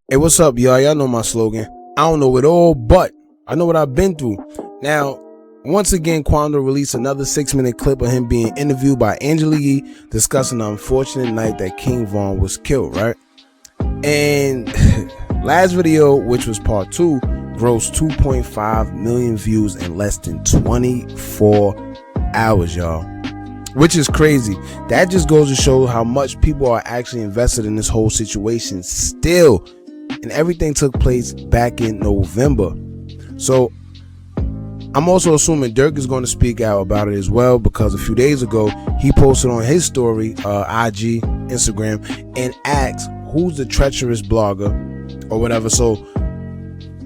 Hey, what's up, y'all? Y'all know my slogan. I don't know it all, but I know what I've been through. Now, once again, Quando released another 6-minute clip of him being interviewed by Angela Yee discussing the unfortunate night that King Von was killed, right? And last video, which was part 2, grossed 2.5 million views in less than 24 hours, y'all. Which is crazy. That just goes to show how much people are actually invested in this whole situation still. And everything took place back in November. So I'm also assuming Dirk is going to speak out about it as well, because a few days ago he posted on his story, IG, Instagram, and asked who's the treacherous blogger or whatever. So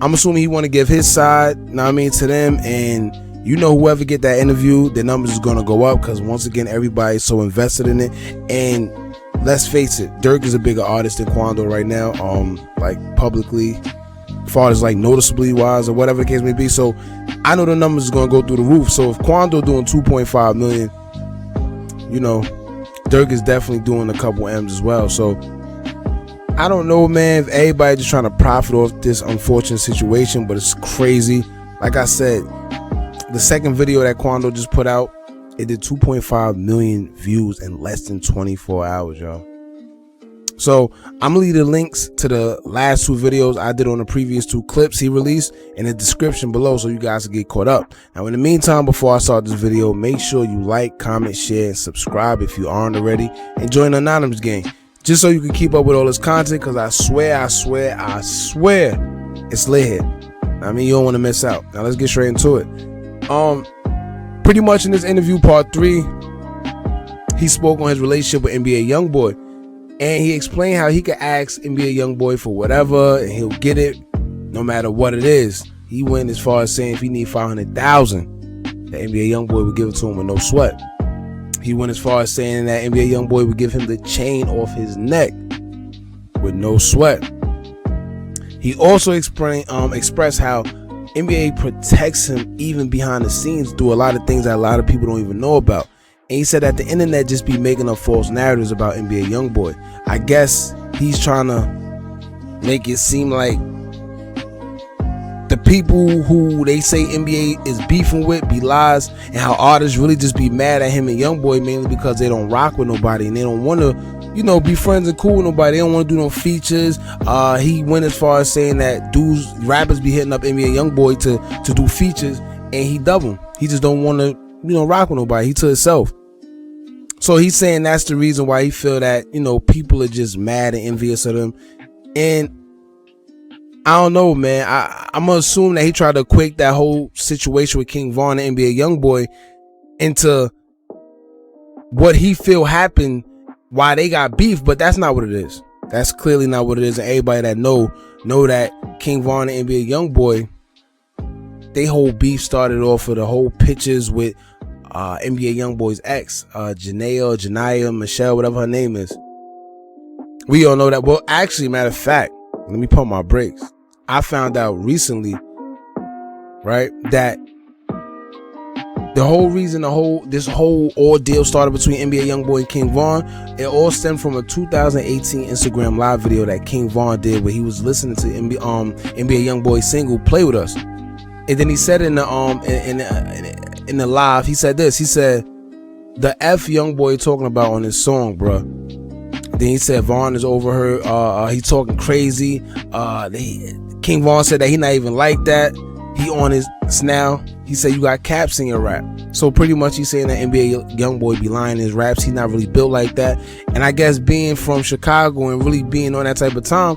I'm assuming he want to give his side, to them, and whoever get that interview, their numbers is going to go up, because once again everybody's so invested in it. And let's face it, Dirk is a bigger artist than Quando right now, like publicly, as far as like noticeably wise or whatever the case may be. So I know the numbers is gonna go through the roof. So if Quando doing 2.5 million, Dirk is definitely doing a couple M's as well. So I don't know, man, if everybody just trying to profit off this unfortunate situation, but it's crazy. Like I said, the second video that Quando just put out, it did 2.5 million views in less than 24 hours, y'all. So I'm gonna leave the links to the last 2 videos I did on the previous 2 clips he released in the description below, so you guys can get caught up. Now, in the meantime, before I start this video, make sure you like, comment, share, and subscribe if you aren't already, and join the Anonymous gang, just so you can keep up with all this content, because I swear it's lit here. You don't want to miss out. Now let's get straight into it. Pretty much in this interview, part 3, he spoke on his relationship with NBA Youngboy, and he explained how he could ask NBA Youngboy for whatever and he'll get it no matter what it is. He went as far as saying if he need 500,000, that NBA Youngboy would give it to him with no sweat. He went as far as saying that NBA Youngboy would give him the chain off his neck with no sweat. He also expressed how NBA protects him even behind the scenes through a lot of things that a lot of people don't even know about. And he said that the internet just be making up false narratives about NBA Youngboy. I guess he's trying to make it seem like the people who they say NBA is beefing with be lies, and how artists really just be mad at him and Youngboy mainly because they don't rock with nobody and they don't want to be friends and cool with nobody. They don't want to do no features. He went as far as saying that rappers be hitting up NBA Youngboy to do features, and he double. He just don't want to rock with nobody. He to himself. So he's saying that's the reason why he feel that people are just mad and envious of him. And I don't know, man. I'm gonna assume that he tried to equate that whole situation with King Von and NBA Youngboy into what he feel happened, why they got beef, but that's not what it is. That's clearly not what it is. And everybody that know that King Von and NBA Youngboy, they whole beef started off with the whole pictures with NBA Youngboy's ex, Janaya, Michelle, whatever her name is. We all know that. Well, actually, matter of fact, let me pump my brakes. I found out recently, right, that the whole reason this whole ordeal started between NBA Youngboy and King Von, it all stemmed from a 2018 Instagram live video that King Von did, where he was listening to NBA Youngboy's single "Play With Us," and then he said in the live, he said this. He said, "The F Youngboy talking about on his song, bruh." Then he said Von is over her. He talking crazy. King Von said that he not even like that. He on his now. He said you got caps in your rap. So pretty much he's saying that NBA Youngboy be lying in his raps. He not really built like that. And I guess being from Chicago and really being on that type of time,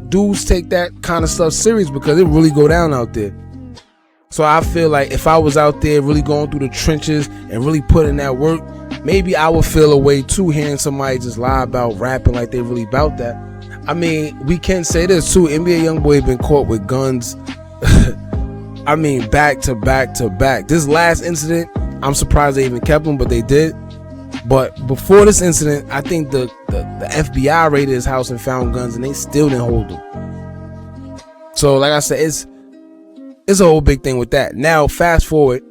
dudes take that kind of stuff serious because it really go down out there. So I feel like if I was out there really going through the trenches and really putting that work, maybe I would feel a way too, hearing somebody just lie about rapping like they really about that. We can say this too. NBA Youngboy been caught with guns. Back to back to back. This last incident, I'm surprised they even kept him, but they did. But before this incident, I think the FBI raided his house and found guns, and they still didn't hold him. So like I said, it's a whole big thing with that. Now fast forward,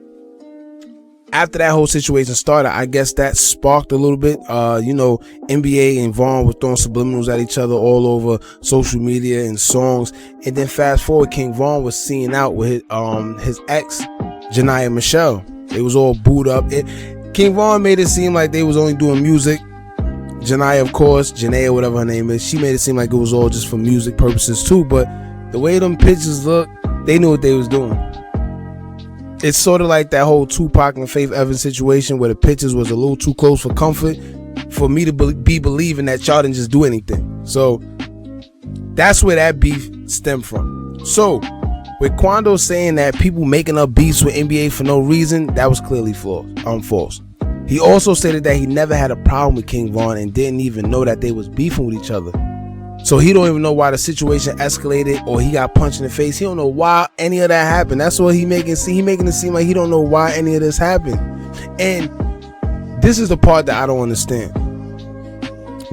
after that whole situation started, I guess that sparked a little bit. NBA and Vaughn were throwing subliminals at each other all over social media and songs. And then fast forward, King Vaughn was seen out with his ex, Janiyah Michelle. They was all booed up. King Vaughn made it seem like they was only doing music. Janiyah, of course, Janae, whatever her name is, she made it seem like it was all just for music purposes too. But the way them pictures look, they knew what they was doing. It's sort of like that whole Tupac and Faith Evans situation where the pictures was a little too close for comfort for me to be believing that y'all didn't just do anything. So that's where that beef stemmed from. So with Quando saying that people making up beefs with NBA for no reason, that was clearly false. He also stated that he never had a problem with King Vaughn and didn't even know that they was beefing with each other. So he don't even know why the situation escalated or he got punched in the face. He don't know why any of that happened. That's what he making it seem like he don't know why any of this happened. And this is the part that I don't understand.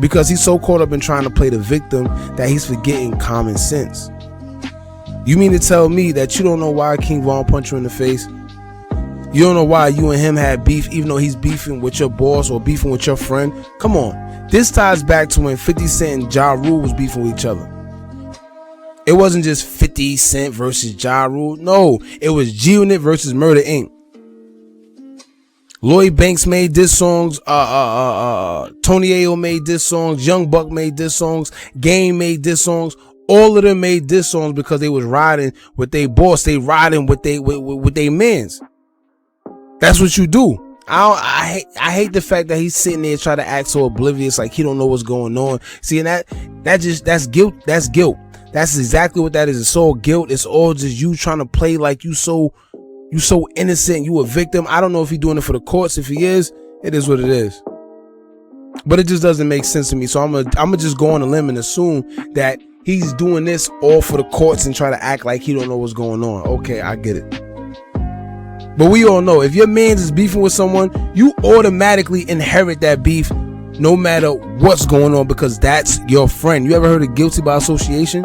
Because he's so caught up in trying to play the victim that he's forgetting common sense. You mean to tell me that you don't know why King Vaughn punched you in the face? You don't know why you and him had beef even though he's beefing with your boss or beefing with your friend? Come on. This ties back to when 50 Cent and Ja Rule was beefing with each other. It wasn't just 50 Cent versus Ja Rule. No, it was G-Unit versus Murder Inc. Lloyd Banks made diss songs. Tony Ayo made diss songs. Young Buck made diss songs. Game made diss songs. All of them made diss songs because they was riding with their boss. They riding with they mans. That's what you do. I hate the fact that he's sitting there trying to act so oblivious, like he don't know what's going on. See, and that's guilt. That's guilt. That's exactly what that is. It's all guilt. It's all just you trying to play like you so innocent. You a victim. I don't know if he's doing it for the courts. If he is, it is what it is. But it just doesn't make sense to me. So I'm gonna just go on a limb and assume that he's doing this all for the courts and try to act like he don't know what's going on. Okay, I get it. But we all know if your man's is beefing with someone, you automatically inherit that beef no matter what's going on because that's your friend. You ever heard of guilty by association?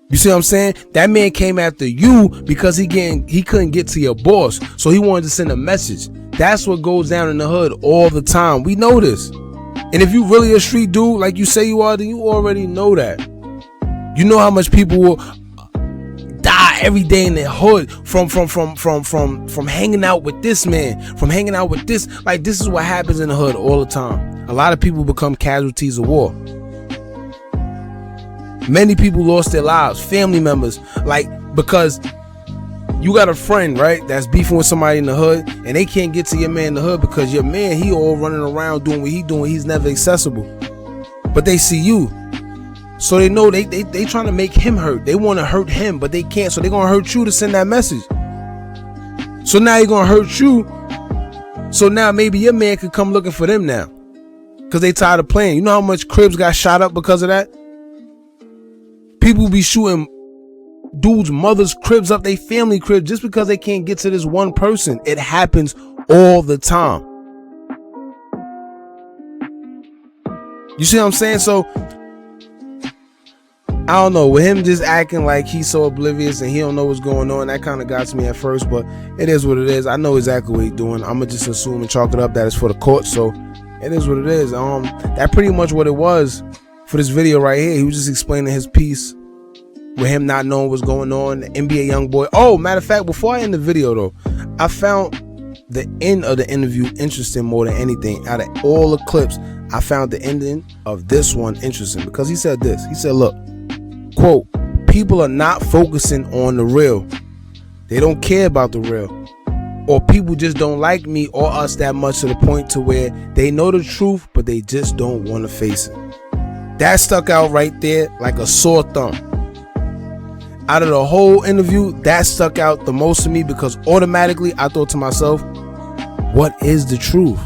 You see what I'm saying? That man came after you because he couldn't get to your boss, so he wanted to send a message. That's what goes down in the hood all the time. We know this. And if you really a street dude like you say you are, then you already know that. You know how much people will die every day in the hood from hanging out with this man, from hanging out with this. Like, this is what happens in the hood all the time. A lot of people become casualties of war. Many people lost their lives, family members, like, because you got a friend, right, that's beefing with somebody in the hood and they can't get to your man in the hood because your man, he all running around doing what he doing. He's never accessible, but they see you. So they know they trying to make him hurt. They want to hurt him, but they can't. So they're going to hurt you to send that message. So now you're going to hurt you. So now maybe your man could come looking for them now because they tired of playing. You know how much cribs got shot up because of that? People be shooting dudes' mothers' cribs up, they family cribs, just because they can't get to this one person. It happens all the time. You see what I'm saying? So I don't know, with him just acting like he's so oblivious and he don't know what's going on, that kind of got to me at first, but it is what it is. I know exactly what he's doing. I'm gonna just assume and chalk it up that it's for the court, so it is what it is. That pretty much what it was for this video right here. He was just explaining his piece with him not knowing what's going on. The NBA YoungBoy. Oh, matter of fact, before I end the video though, I found the end of the interview interesting more than anything. Out of all the clips, I found the ending of this one interesting because he said this. He said, look, quote, people are not focusing on the real. They don't care about the real. Or people just don't like me or us that much to the point to where they know the truth, but they just don't want to face it. That stuck out right there like a sore thumb. Out of the whole interview, that stuck out the most to me because automatically I thought to myself, what is the truth?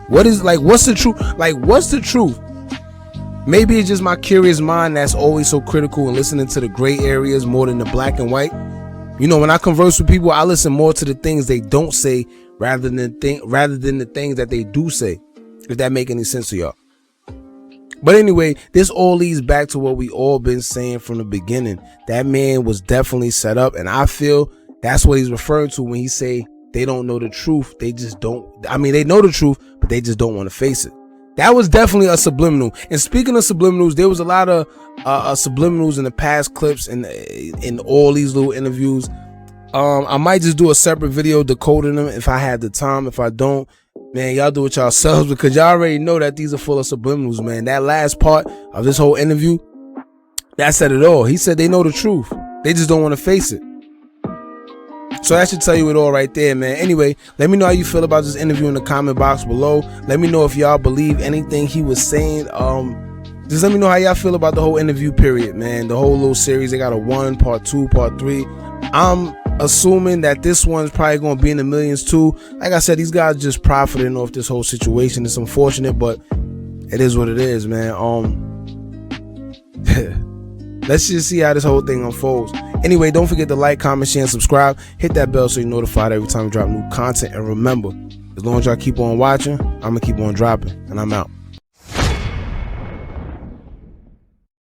What's the truth? Like, what's the truth? Maybe it's just my curious mind that's always so critical and listening to the gray areas more than the black and white. You know, when I converse with people, I listen more to the things they don't say rather than the things that they do say. If that make any sense to y'all. But anyway, this all leads back to what we all been saying from the beginning. That man was definitely set up, and I feel that's what he's referring to when he say they don't know the truth. They just don't. I mean, they know the truth, but they just don't want to face it. That was definitely a subliminal. And speaking of subliminals, there was a lot of subliminals in the past clips and in all these little interviews. I might just do a separate video decoding them if I had the time. If I don't, man, y'all do it yourselves, because y'all already know that these are full of subliminals, man. That last part of this whole interview, that said it all. He said they know the truth. They just don't want to face it. So that should tell you it all right there, man. Anyway, let me know how you feel about this interview in the comment box below. Let me know if y'all believe anything he was saying. Just let me know how y'all feel about the whole interview period, man. The whole little series. They got a 1, part 2, part 3. I'm assuming that this one's probably going to be in the millions too. Like I said, these guys just profiting off this whole situation. It's unfortunate, but it is what it is, man. Let's just see how this whole thing unfolds. Anyway, don't forget to like, comment, share, and subscribe. Hit that bell so you're notified every time we drop new content. And remember, as long as y'all keep on watching, I'm going to keep on dropping. And I'm out.